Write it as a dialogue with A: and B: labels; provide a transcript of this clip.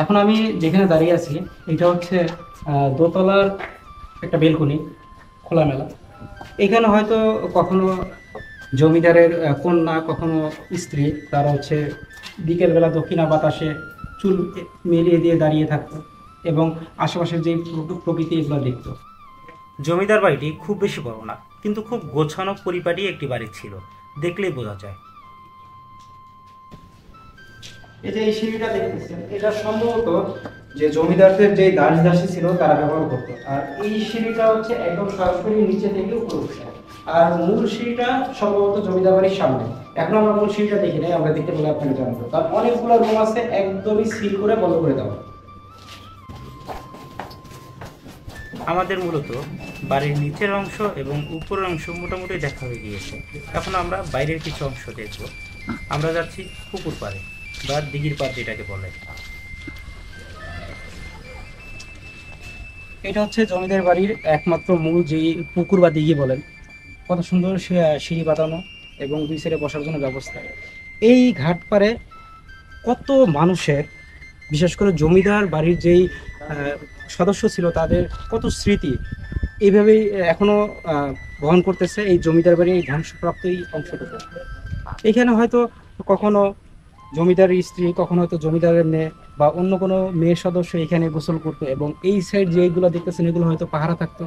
A: এখন আমি যেখানে দাঁড়িয়ে আছি এটা হচ্ছে দোতলার একটা বেলকনি, খোলামেলা। এখানে হয়তো কখনো জমিদারের কন্যা, কখনো স্ত্রী, তারা হচ্ছে বিকেলবেলা দক্ষিণা বাতাসে চুল মেলিয়ে দিয়ে দাঁড়িয়ে থাকতো এবং আশেপাশের যে প্রকৃতি এগুলো দেখতো।
B: জমিদার বাড়িটি খুব বেশি বড় না, কিন্তু খুব গোছানো পরিপাটি একটি বাড়ি ছিল, দেখলেই বোঝা যায়।
A: এই যে এই সিঁড়িটা দেখতেছেন, এটা সম্ভবত যে জমিদারদের যে দাস দাসী ছিল তারা ব্যবহার করতো। আর এই সিঁড়িটা হচ্ছে একদম সরাসরি নিচে থেকে উপরে উঠছে। আর মূল সিঁড়িটা সম্ভবত জমিদার বাড়ির সামনে। এখন আমরা মূল সিঁড়িটা দেখি নাই, আমরা দেখতে পেলে আপনাকে জানাবো। কারণ অনেকগুলো রুম আছে একদমই সিল করে বন্ধ করে দেওয়া।
B: আমাদের মূলত বাড়ির নিচের অংশ এবং উপরের অংশ মোটামুটি দেখা হয়ে গিয়েছে। এখন আমরা বাইরের কিছু অংশ দেখব। আমরা যাচ্ছি পুকুর পাড়ে বা দিঘির পাড় যেটাকে বলে।
A: এটা হচ্ছে জমিদার বাড়ির একমাত্র মূল যে পুকুর বা দিঘি বলেন। কত সুন্দর সিঁড়ি বাঁধানো এবং দুই সাইডে বসার জন্য ব্যবস্থা। এই ঘাট পাড়ে কত মানুষের, বিশেষ করে জমিদার বাড়ির যেই সদস্য ছিল তাদের কত স্মৃতি এইভাবেই এখনো বহন করতেছে এই জমিদার বাড়ির এই ধ্বংসপ্রাপ্ত এই অংশটুকু। এখানে হয়তো কখনো জমিদারের স্ত্রী, কখনো হয়তো জমিদারের মেয়ে বা অন্য কোনো মেয়ের সদস্য এখানে গোসল করতো এবং এই সাইড যেগুলো দেখতেছেন এগুলো হয়তো পাহারা থাকতো।